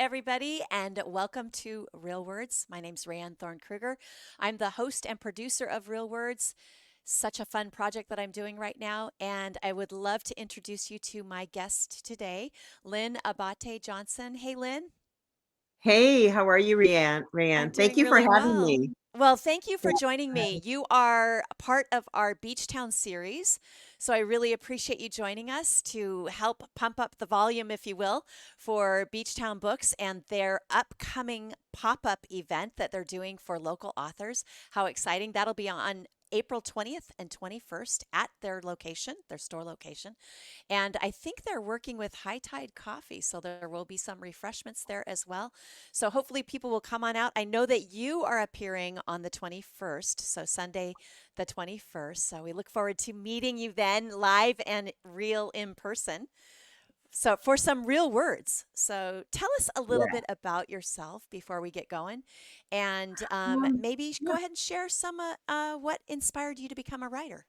everybody, and welcome to Real Words. My name's Rayanne Thorn Krueger. I'm the host and producer of Real Words. Such a fun project that I'm doing right now, and I would love to introduce you to my guest today, Lynn Abaté-Johnson. Hey, Lynn. Hey, how are you, Rayanne? I'm Thank doing you for really having well. me. Well, thank you for Yeah. joining me. You are a part of our Beach Town series, so I really appreciate you joining us to help pump up the volume, if you will, for Beach Town Books and their upcoming pop-up event that they're doing for local authors. How exciting. That'll be on April 20th and 21st at their location, their store location. And I think they're working with High Tide Coffee, so there will be some refreshments there as well. So hopefully people will come on out. I know that you are appearing on the 21st, so Sunday the 21st. So we look forward to meeting you then live and real in person. So for some real words. So tell us a little Yeah. bit about yourself before we get going. And maybe go Yeah. ahead and share some what inspired you to become a writer.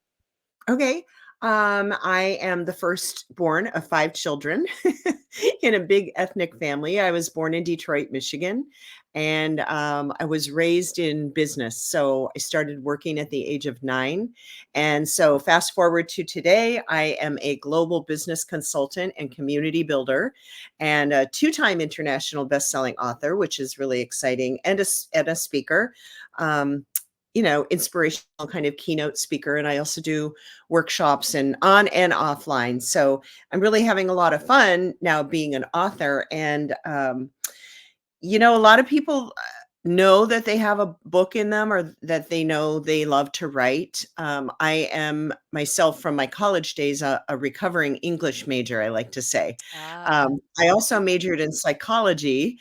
Okay. I am the firstborn of five children in a big ethnic family. I was born in Detroit, Michigan, and I was raised in business. So I started working at the age of 9. And so, fast forward to today, I am a global business consultant and community builder, and a two-time international best-selling author, which is really exciting, and a speaker. Um, Inspirational kind of keynote speaker. And I also do workshops and on and offline. So I'm really having a lot of fun now being an author. And, a lot of people know that they have a book in them or that they know they love to write. I am myself from my college days a recovering English major, I like to say. Ah, I also majored in psychology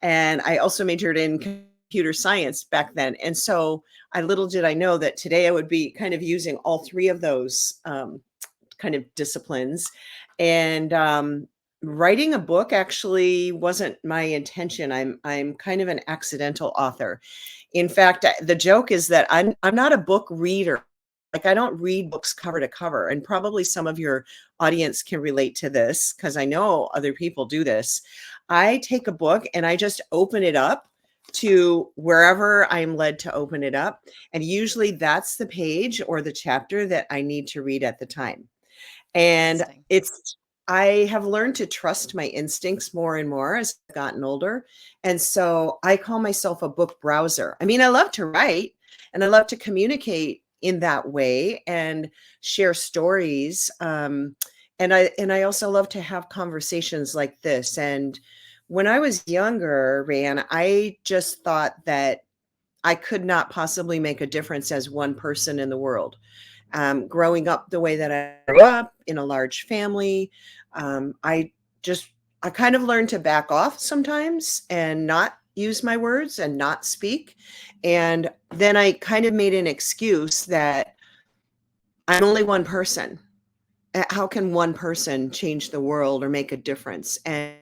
and I also majored in computer science back then. And so I little did I know that today I would be kind of using all three of those kind of disciplines. And writing a book actually wasn't my intention. I'm kind of an accidental author. In fact, the joke is that I'm not a book reader. Like I don't read books cover to cover, and probably some of your audience can relate to this because I know other people do this. I take a book and I just open it up to wherever I'm led to open it up, and usually that's the page or the chapter that I need to read at the time. And interesting. I have learned to trust my instincts more and more as I've gotten older. And so I call myself a book browser. I mean, I love to write and I love to communicate in that way and share stories. And I also love to have conversations like this. And when I was younger, Rayanne, I just thought that I could not possibly make a difference as one person in the world. Growing up the way that I grew up in a large family, I just I kind of learned to back off sometimes and not use my words and not speak. And then I kind of made an excuse that I'm only one person. How can one person change the world or make a difference? And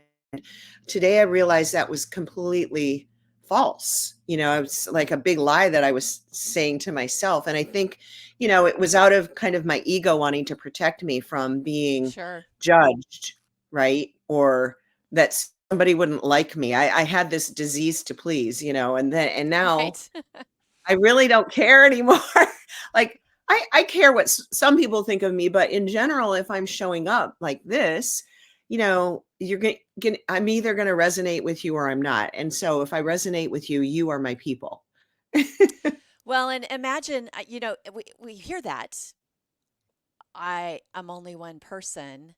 today I realized that was completely false. It's like a big lie that I was saying to myself. And I think, it was out of kind of my ego wanting to protect me from being Sure. judged, right? Or that somebody wouldn't like me. I had this disease to please, and now Right. I really don't care anymore. Like I care what some people think of me, but in general, if I'm showing up like this, you're going I'm either going to resonate with you or I'm not. And so if I resonate with you, you are my people. Well, and imagine, we hear that. I am only one person.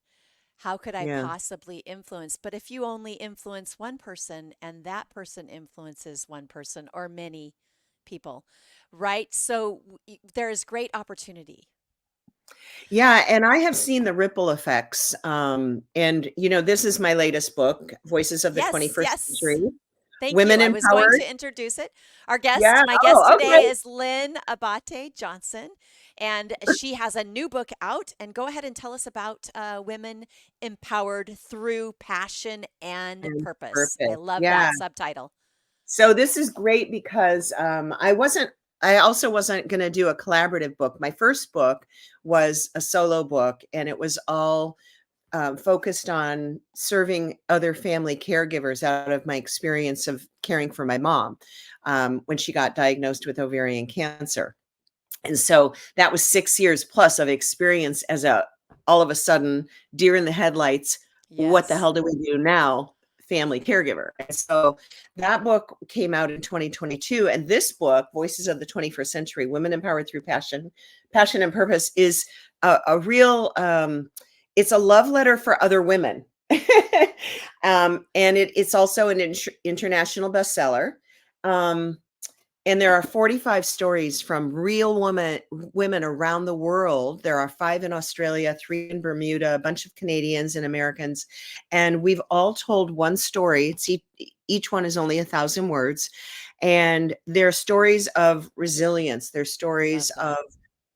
How could I Yeah. possibly influence? But if you only influence one person and that person influences one person or many people, right? So there is great opportunity. Yeah, and I have seen the ripple effects. And this is my latest book, Voices of the Yes, 21st yes. Century, Thank you. Women I was going Empowered. to introduce it. Yeah. My guest Oh, today okay. is Lynn Abaté-Johnson, and she has a new book out. And go ahead and tell us about Women Empowered Through Passion and And Purpose. I purpose. love Yeah. that subtitle. So this is great because I also wasn't going to do a collaborative book. My first book was a solo book, and it was all focused on serving other family caregivers out of my experience of caring for my mom when she got diagnosed with ovarian cancer. And so that was 6 years plus of experience as a all of a sudden deer in the headlights. What the Yes. hell do we do now? Family caregiver. And so that book came out in 2022. And this book, Voices of the 21st Century, Women Empowered Through Passion and Purpose, is a real, it's a love letter for other women. And it's also an international bestseller. Um, and there are 45 stories from real women around the world. There are 5 in Australia, 3 in Bermuda, a bunch of Canadians and Americans. And we've all told one story. Each one is only 1,000 words. And they're stories of resilience. They're stories Love of that.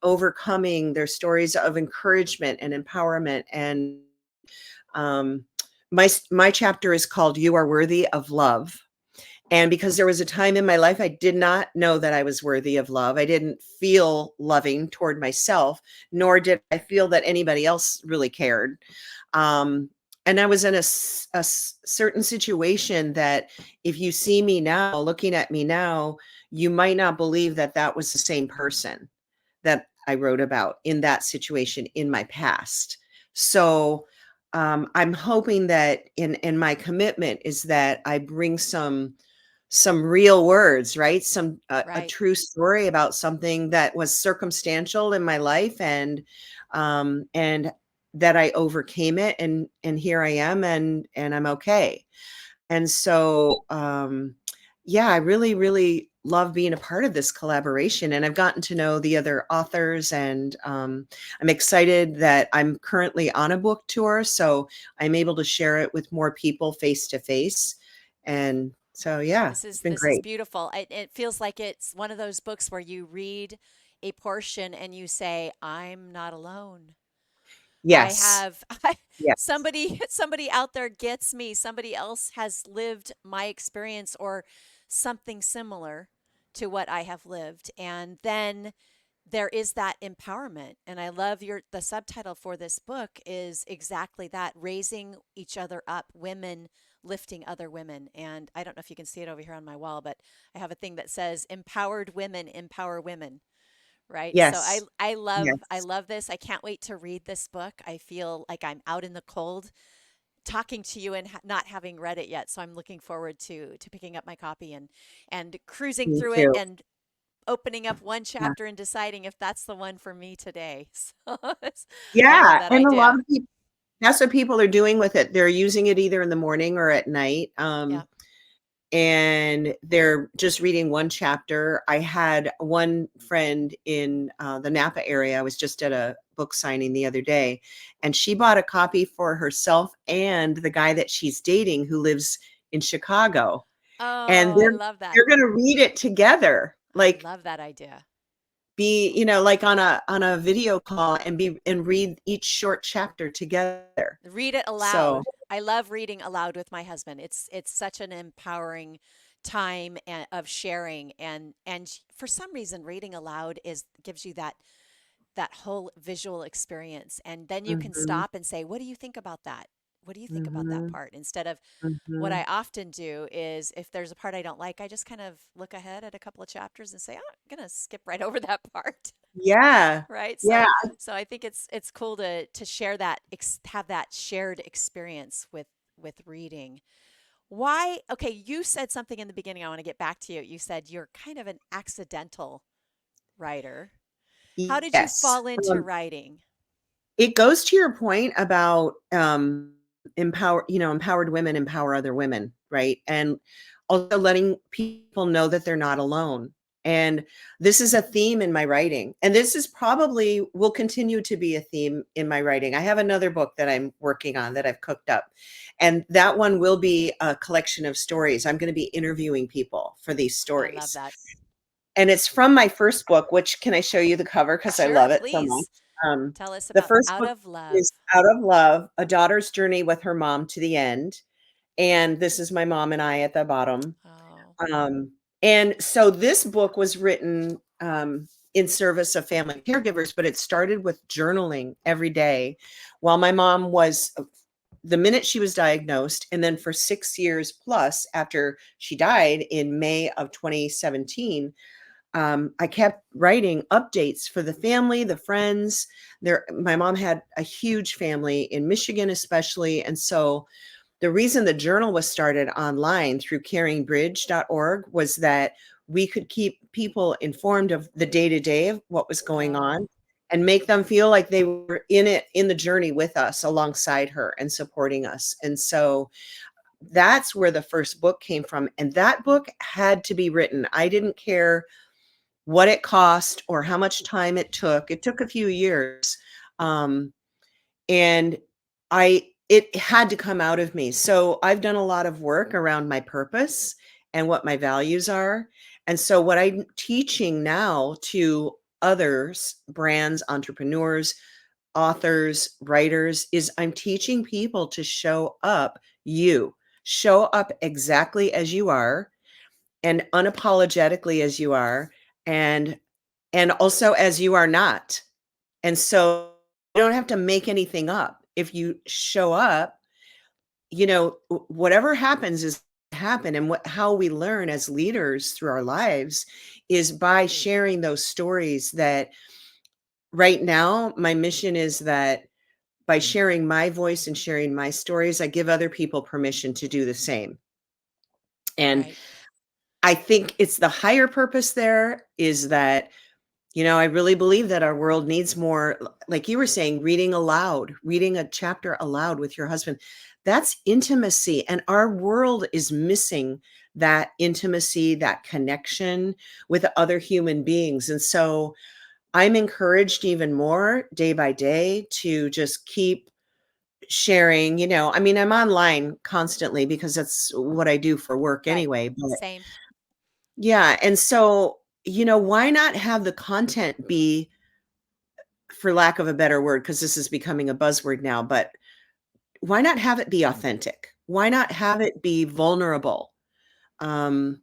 overcoming. They're stories of encouragement and empowerment. And um, my chapter is called "You Are Worthy of Love." And because there was a time in my life I did not know that I was worthy of love. I didn't feel loving toward myself, nor did I feel that anybody else really cared. Um, and I was in a certain situation that if you see me now, looking at me now, you might not believe that that was the same person that I wrote about in that situation in my past. So I'm hoping that in my commitment is that I bring some real words, right? Some a Right. true story about something that was circumstantial in my life, and that I overcame it, and here I am, and I'm okay. And so yeah, I really, really love being a part of this collaboration, and I've gotten to know the other authors, and I'm excited that I'm currently on a book tour, so I'm able to share it with more people face to face. And so, yeah, This it's is been this is great. beautiful. It feels like it's one of those books where you read a portion and you say, "I'm not alone." I Yes. have Yes. somebody out there gets me. Somebody else has lived my experience or something similar to what I have lived. And then there is that empowerment. And I love the subtitle for this book is exactly that, raising each other up, women lifting other women. And I don't know if you can see it over here on my wall, but I have a thing that says empowered women empower women, right? So Yes. I Yes. love this. I can't wait to read this book. I feel like I'm out in the cold talking to you and not having read it yet. So I'm looking forward to picking up my copy and cruising Me through it too. and opening up one Yeah. chapter and deciding if that's the one for me today. So I love Yeah, that and a lot idea. of people, that's what people are doing with it. They're using it either in the morning or at night. Yeah. And they're just reading one chapter. I had one friend in the Napa area. I was just at a book signing the other day, and she bought a copy for herself and the guy that she's dating who lives in Chicago. And Oh, I love that. they're going to read it together, I like love that idea. be, like on a video call, and read each short chapter together. Read it So, aloud. I love reading aloud with my husband. It's such an empowering time of sharing and for some reason reading aloud is gives you that whole visual experience. And then you can mhm, stop and say, what do you think about that? What do you think about that mhm, part? Instead of what I mhm. often do is if there's a part I don't like, I just kind of look ahead at a couple of chapters and say, oh, I'm going to skip right over that part. Yeah. Right? Yeah. So I think it's cool to share that have that shared experience with reading. Why? Okay, you said something in the beginning. I want to get back to you. You said you're kind of an accidental writer. How did you Yes. fall into writing? It goes to your point about, empowered women empower other women, right? And also letting people know that they're not alone. And this is a theme in my writing. And this is probably will continue to be a theme in my writing. I have another book that I'm working on that I've cooked up. And that one will be a collection of stories. I'm going to be interviewing people for these I love stories. that. And it's from my first book, which can I show you the cover because I Sure, love it so much. please. Um, Tell us the about first Out book of Love. is Out of Love: A Daughter's Journey with Her Mom to the End, and this is my mom and I at the bottom. Oh, And so this book was written. in service of family caregivers, but it started with journaling every day while my mom was, the minute she was diagnosed, and then for 6 years plus after she died in May of 2017, I kept writing updates for the family, the friends. My mom had a huge family in Michigan, especially, and so the reason the journal was started online through caringbridge.org was that we could keep people informed of the day to day of what was going Oh, on and make them feel like they were in it, in the journey with us, alongside her and supporting us. And so that's where the first book came from. And that book had to be written. I didn't care what it cost or how much time it took. It took a few years. Um, and it had to come out of me. So I've done a lot of work around my purpose and what my values are. And so what I'm teaching now to others, brands, entrepreneurs, authors, writers, is I'm teaching people to show up exactly as you are and unapologetically as you are, and also as you are not. And so you don't have to make anything up. If you show up, whatever happens is happen. And how we learn as leaders through our lives is by sharing those stories. That right now, my mission is that by sharing my voice and sharing my stories, I give other people permission to do the same. And right. I think it's the higher purpose there is that, I really believe that our world needs more, like you were saying, reading a chapter aloud with your husband. That's intimacy. And our world is missing that intimacy, that connection with other human beings. And so I'm encouraged even more day by day to just keep sharing. I mean, I'm online constantly because that's what I do for work Right. anyway. But Same. yeah. And so, why not have the content be, for lack of a better word, because this is becoming a buzzword now, but why not have it be authentic? Why not have it be vulnerable? Um,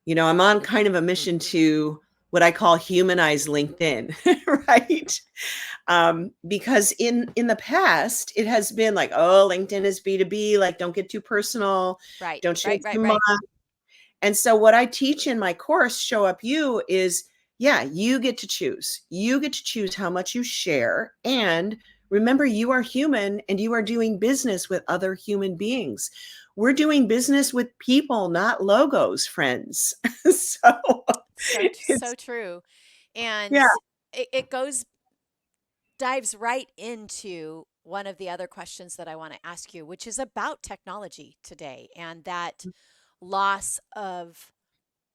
I'm on kind of a mission to what I call humanize LinkedIn, right? Because in the past, it has been like, oh, LinkedIn is B2B, like don't get too personal, Right. don't share Right. Right. too much. Right. And so what I teach in my course, Show Up You, is yeah, you get to choose. You get to choose how much you share. And remember, you are human and you are doing business with other human beings. We're doing business with people, not logos, friends. So So it's, true. And yeah, it dives right into one of the other questions that I want to ask you, which is about technology today and that loss of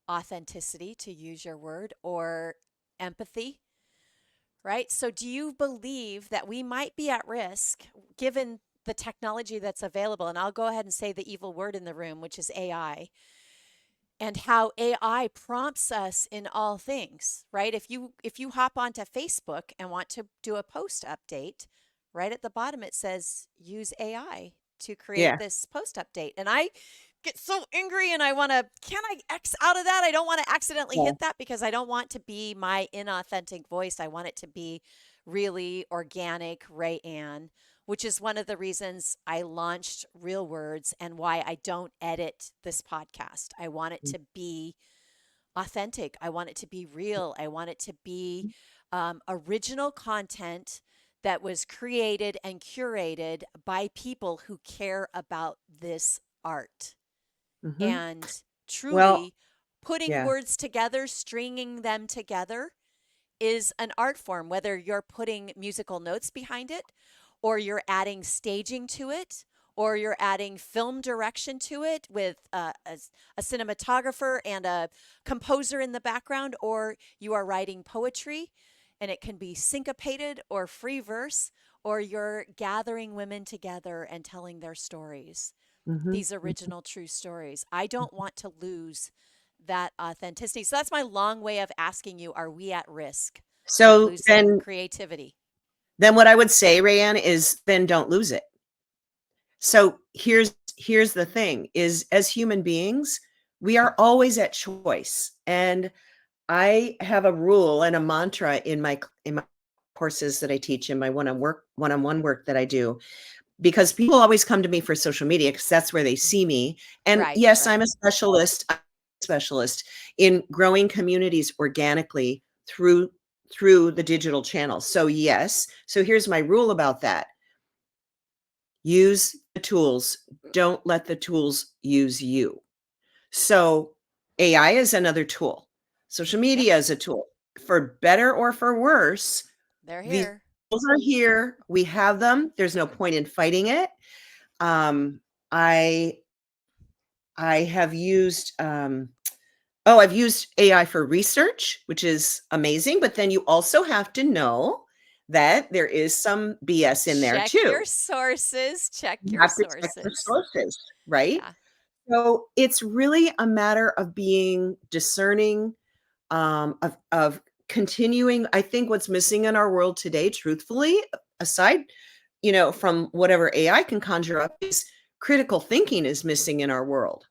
authenticity, to use your word, or empathy, right? So, do you believe that we might be at risk given the technology that's available? And I'll go ahead and say the evil word in the room, which is AI, and how AI prompts us in all things, right? If you hop onto Facebook and want to do a post update, right at the bottom it says use AI to create yeah, this post update. And I get so angry and I want to, can I X out of that? I don't want to accidentally yeah. hit that because I don't want to be my inauthentic voice. I want it to be really organic, Rayanne, which is one of the reasons I launched Real Words and why I don't edit this podcast. I want it to be authentic. I want it to be real. I want it to be original content that was created and curated by people who care about this art. Hmm. And Well, truly putting yeah. words together, stringing them together is an art form, whether you're putting musical notes behind it, or you're adding staging to it, or you're adding film direction to it with a cinematographer and a composer in the background, or you are writing poetry and it can be syncopated or free verse, or you're gathering women together and telling their stories, Hmm. these original true stories. I don't want to lose that authenticity. So that's my long way of asking you, are we at risk of So losing then, creativity? what I would say, Rayanne, is then don't lose it. So here's the thing is, as human beings, we are always at choice. And I have a rule and a mantra in my courses that I teach, in my one-on-one work that I do, because people always come to me for social media because that's where they see me. And Right, yes, right. I'm a specialist in growing communities organically through the digital channels. So yes, so here's my rule about that. Use the tools, don't let the tools use you. So AI is another tool. Social Yep, media is a tool. For better or for worse, they're these here. tools are here. We have them. There's no point in fighting it. Um, I I have used I've used AI for research, which is amazing, but then you also have to know that there is some BS in there Check your too. sources, check You your have to check the sources. sources, right? Yeah, So it's really a matter of being discerning, of continuing. I think what's missing in our world today, truthfully, aside, from whatever AI can conjure up, is critical thinking is missing in our world,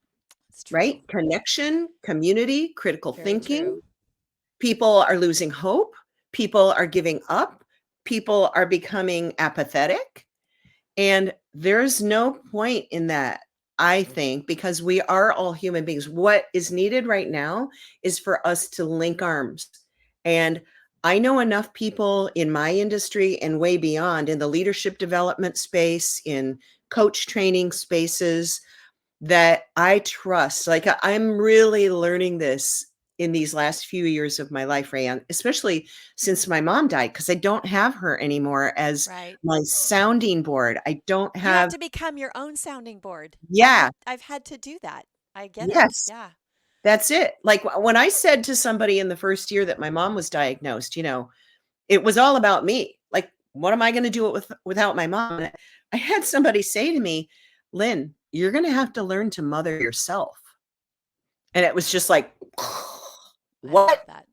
it's true. right? Connection, community, critical Very true. thinking. People are losing hope. People are giving up. People are becoming apathetic. And there's no point in that, I think, because we are all human beings. What is needed right now is for us to link arms. And I know enough people in my industry and way beyond, in the leadership development space, in coach training spaces, that I trust. Like, I'm really learning this in these last few years of my life, Rayanne, especially since my mom died, because I don't have her anymore as Right. my sounding board. I don't You have have to become your own sounding board. Yeah, I've had to do that. I get it. yes, Yeah. that's it. Like, when I said to somebody in the first year that my mom was diagnosed, it was all about me. Like, what am I gonna do it without my mom? And I had somebody say to me, "Lynn, you're gonna have to learn to mother yourself." And it was just like, I love "What? that.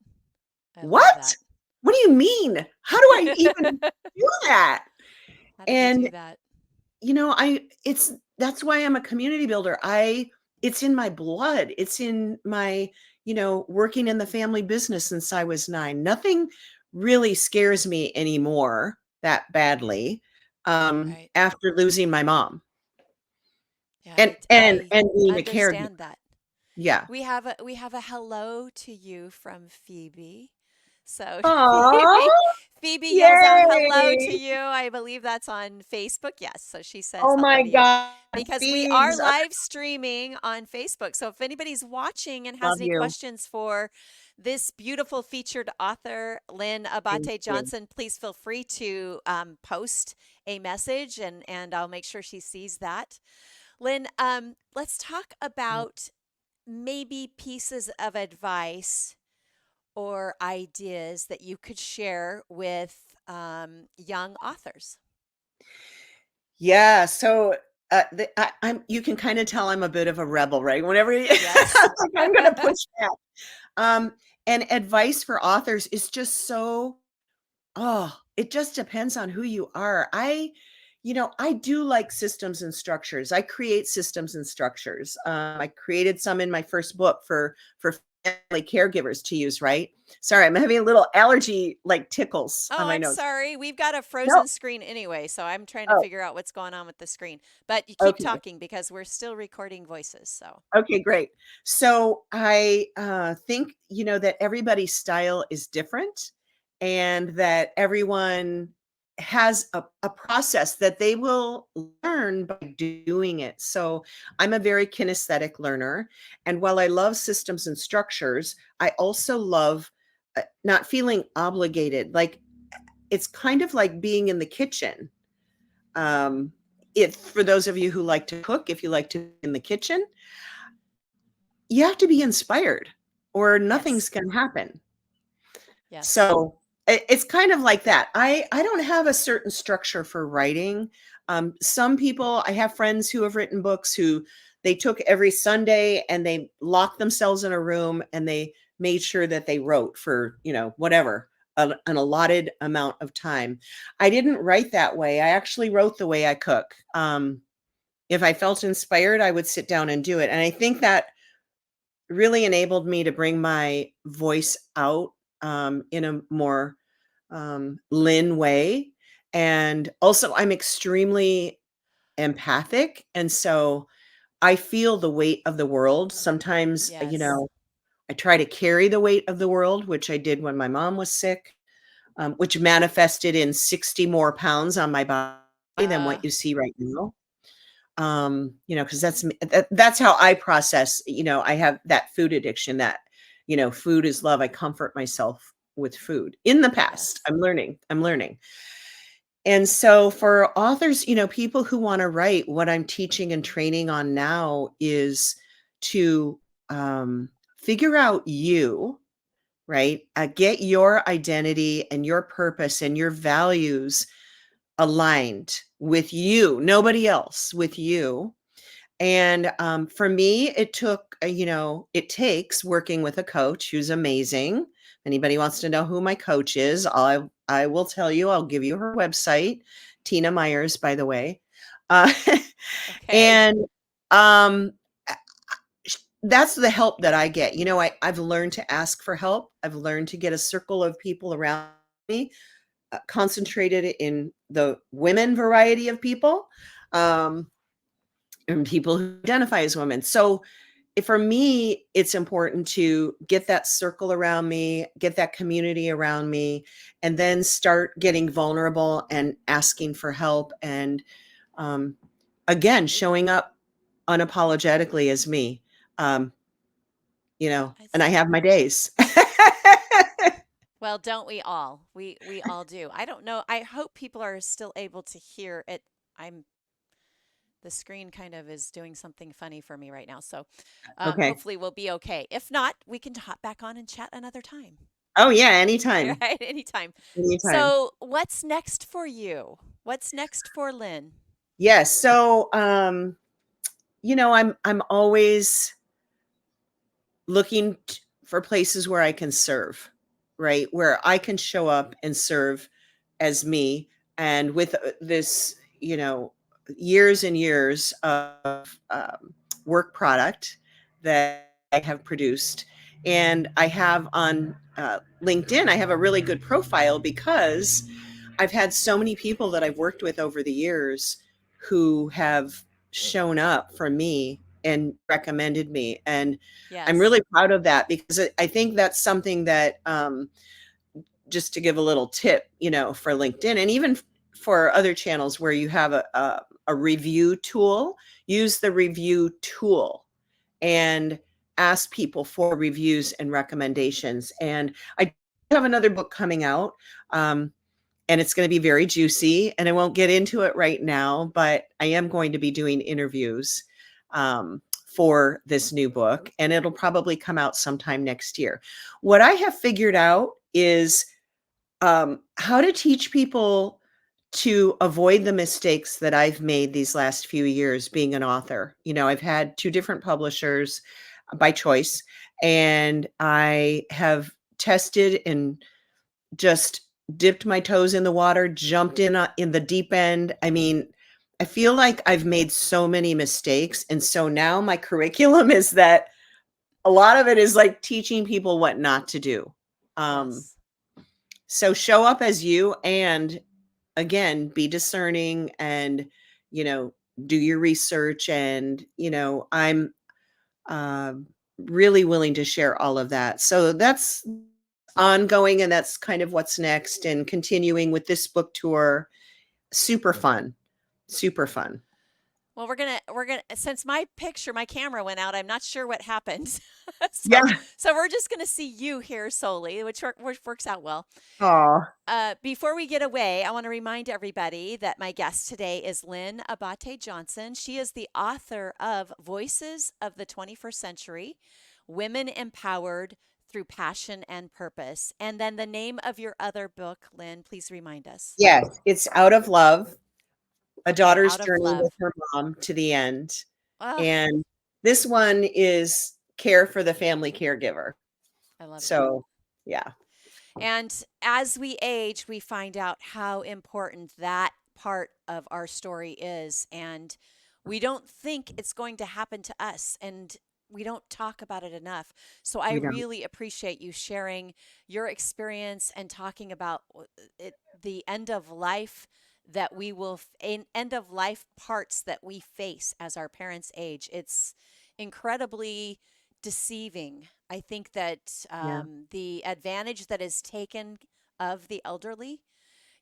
I love What? that. What do you mean? How do I even do that?" How do we do And, that? I it's that's why I'm a community builder. It's in my blood. It's in my, working in the family business since I was 9. Nothing really scares me anymore that badly, Right. after losing my mom Yeah, and and I and being a caregiver. understand that. Yeah. We have a hello to you from Phoebe. So Aw, Phoebe yells out hello to yay. you. I believe that's on Facebook. Yes. So she says Oh hello my to you god, because we are Phoebes, I live streaming on Facebook. So if anybody's watching and has love any you. questions for this beautiful featured author, Lynn Thank you. Abaté-Johnson, please feel free to post a message and I'll make sure she sees that. Lynn, let's talk about maybe pieces of advice or ideas that you could share with young authors. Yeah, so, I'm you can kinda tell I'm a bit of a rebel, right? Whenever Yes. like, I'm gonna push back. Um, and advice for authors is just so it just depends on who you are. I do like systems and structures. I create systems and structures. I created some in my first book for family caregivers to use, right? Sorry, I'm having a little allergy, like, tickles on Oh, my I'm nose. sorry. We've got a No. frozen screen anyway, so I'm trying to Oh, figure out what's going on with the screen. But you keep okay. talking because we're still recording voices. So, Okay, great. So I think, that everybody's style is different and that everyone has a process that they will learn by doing it. So I'm a very kinesthetic learner. And while I love systems and structures, I also love not feeling obligated. Like, it's kind of like being in the kitchen. Um, if for those of you who like to cook, if you like to be in the kitchen, you have to be inspired or nothing's yes. gonna happen. Yes. So, it's kind of like that. I don't have a certain structure for writing. Some people I have friends who have written books who they took every Sunday and they locked themselves in a room and they made sure that they wrote for, whatever, an allotted amount of time. I didn't write that way. I actually wrote the way I cook. If I felt inspired, I would sit down and do it, and I think that really enabled me to bring my voice out in a more Lynn way. And also, I'm extremely empathic. And so I feel the weight of the world. Sometimes, Yes. I try to carry the weight of the world, which I did when my mom was sick, which manifested in 60 more pounds on my body than Uh, what you see right now. Because that's how I process. I have that food addiction. That food is love. I comfort myself with food. In the past, yes. I'm learning. And so for authors, people who want to write, what I'm teaching and training on now is to figure out you, right? Get your identity and your purpose and your values aligned with you, nobody else, with you. And for me, it takes working with a coach who's amazing. Anybody wants to know who my coach is, I will tell you. I'll give you her website, Tina Myers, by the way. Uh, Okay. and um, that's the help that I get. I've learned to ask for help. I've learned to get a circle of people around me, concentrated in the women variety of people, um, and people who identify as women. So for me, it's important to get that circle around me, get that community around me, and then start getting vulnerable and asking for help. And um, again, showing up unapologetically as me. Um, and I It's have my days. Well, don't we all? We all do. I don't know. I hope people are still able to hear it. I'm The screen kind of is doing something funny for me right now. So Okay. hopefully we'll be okay. If not, we can hop back on and chat another time. Oh yeah, anytime. Right? Anytime. Anytime. So, what's next for you? What's next for Lynn? Yes. So I'm always looking for places where I can serve, right? Where I can show up and serve as me. And with this, years and years of work product that I have produced. And I have on LinkedIn, I have a really good profile because I've had so many people that I've worked with over the years who have shown up for me and recommended me. And I'm Yes. really proud of that because I think that's something that, just to give a little tip, for LinkedIn and even for other channels where you have a review tool, use the review tool and ask people for reviews and recommendations. And I have another book coming out. And it's going to be very juicy. And I won't get into it right now, but I am going to be doing interviews for this new book, and it'll probably come out sometime next year. What I have figured out is how to teach people to avoid the mistakes that I've made these last few years being an author. I've had two different publishers by choice, and I have tested and just dipped my toes in the water, jumped in the deep end. I mean, I feel like I've made so many mistakes, and so now my curriculum is that a lot of it is like teaching people what not to do. Um, Yes. so show up as you, and again, be discerning, and you know, do your research, and I'm really willing to share all of that. So that's ongoing, and that's kind of what's next, and continuing with this book tour. Super fun. Super fun. Well, we're gonna since my camera went out, I'm not sure what happened. Yeah. So we're just gonna see you here solely, which works out well. Aw. Before we get away, I want to remind everybody that my guest today is Lynn Abaté-Johnson. She is the author of Voices of the 21st Century, Women Empowered Through Passion and Purpose. And then the name of your other book, Lynn, please remind us. Yes, it's Out of Love, a Okay, daughter's Out of journey with Love. her mom to the end. Oh, And this one is care for the family caregiver. I love that. So, yeah. And as we age, we find out how important that part of our story is. And we don't think it's going to happen to us. And we don't talk about it enough. So I We don't. really appreciate you sharing your experience and talking about it, the end of life that we will end of life parts that we face as our parents age. It's incredibly deceiving. I think that Yeah. the advantage that is taken of the elderly,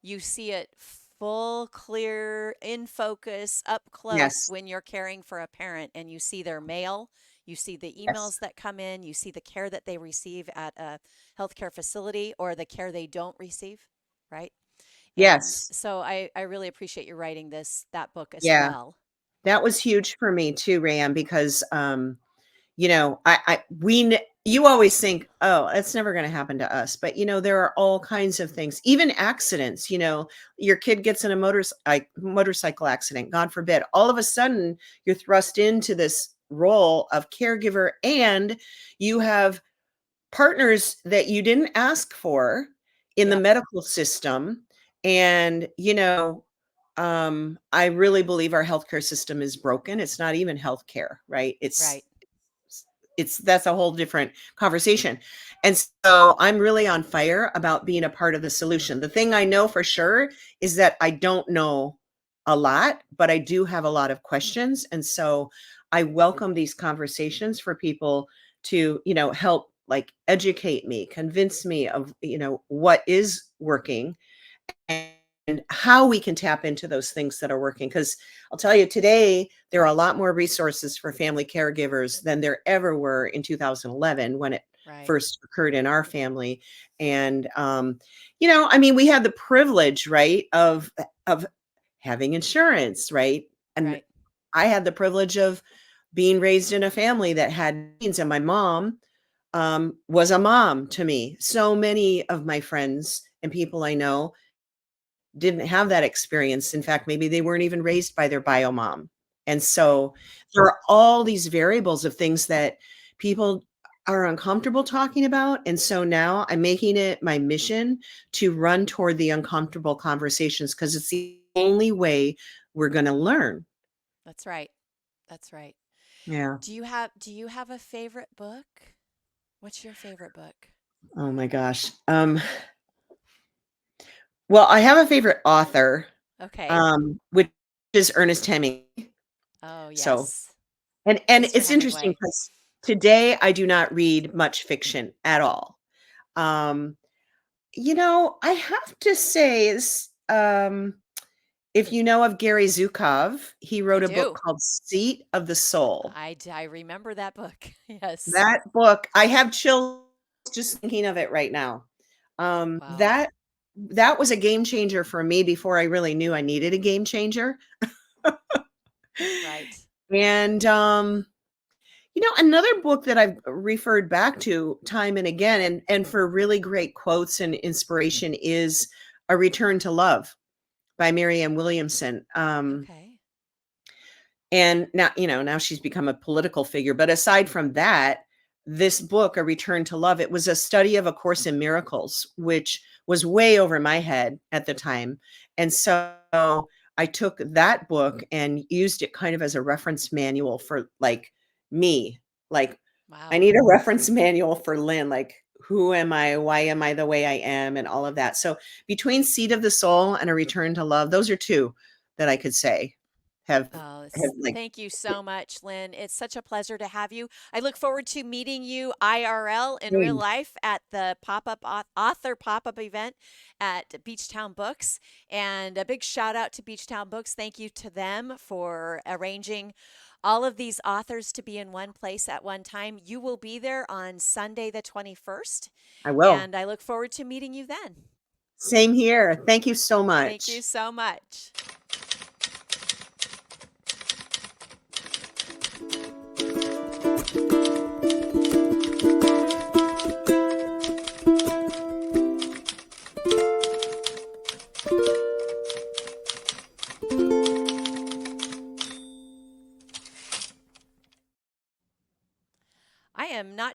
you see it full, clear, in focus, up close Yes. when you're caring for a parent and you see their mail, you see the Yes. emails that come in, you see the care that they receive at a healthcare facility or the care they don't receive, right? And Yes. so I really appreciate you writing that book as Yeah. well. That was huge for me too, Ram, because you always think, oh, that's never going to happen to us. But there are all kinds of things, even accidents. Your kid gets in a motorcycle accident, God forbid. All of a sudden, you're thrust into this role of caregiver, and you have partners that you didn't ask for in the Yep. medical system. And, I really believe our healthcare system is broken. It's not even healthcare, right? Right. That's a whole different conversation. And so I'm really on fire about being a part of the solution. The thing I know for sure is that I don't know a lot, but I do have a lot of questions. And so I welcome these conversations for people to, help like educate me, convince me of, what is working and how we can tap into those things that are working. Because I'll tell you, today, there are a lot more resources for family caregivers than there ever were in 2011 when it Right. first occurred in our family. And, I mean, we had the privilege, right, of having insurance, right? And Right. I had the privilege of being raised in a family that had means, and my mom was a mom to me. So many of my friends and people I know didn't have that experience. In fact, maybe they weren't even raised by their bio mom. And Right. so there are all these variables of things that people are uncomfortable talking about. And so now I'm making it my mission to run toward the uncomfortable conversations because it's the only way we're going to learn. That's right. That's right. Yeah. Do you have a favorite book? What's your favorite book? Oh my gosh. Well, I have a favorite author, Okay. which is Ernest Hemingway. Oh, So, yes. and Mr. it's interesting Hemingway. because today I do not read much fiction at all. Um, I have to say is, if you know of Gary Zukov, he I wrote a book do. called Seat of the Soul. I remember that book. Yes. That book, I have chills just thinking of it right now. Um, Wow. that that was a game changer for me before I really knew I needed a game changer. Right. And another book that I've referred back to time and again, and for really great quotes and inspiration, is A Return to Love by Marianne Williamson. Okay. And now she's become a political figure. But aside from that, this book, A Return to Love, it was a study of A Course in Miracles, which was way over my head at the time. And so I took that book and used it kind of as a reference manual for like me. Like, I Wow. need a reference manual for Lynn. Like, who am I? Why am I the way I am? And all of that. So between Seed of the Soul and A Return to Love, those are two that I could say have Oh, like thank you so much, Lynn. It's such a pleasure to have you. I look forward to meeting you IRL in real same. life at the author pop-up event at Beachtown Books. And a big shout out to Beachtown Books. Thank you to them for arranging all of these authors to be in one place at one time. You will be there on Sunday the 21st, I will. and I look forward to meeting you then. Same here. Thank you so Thank you much. so much.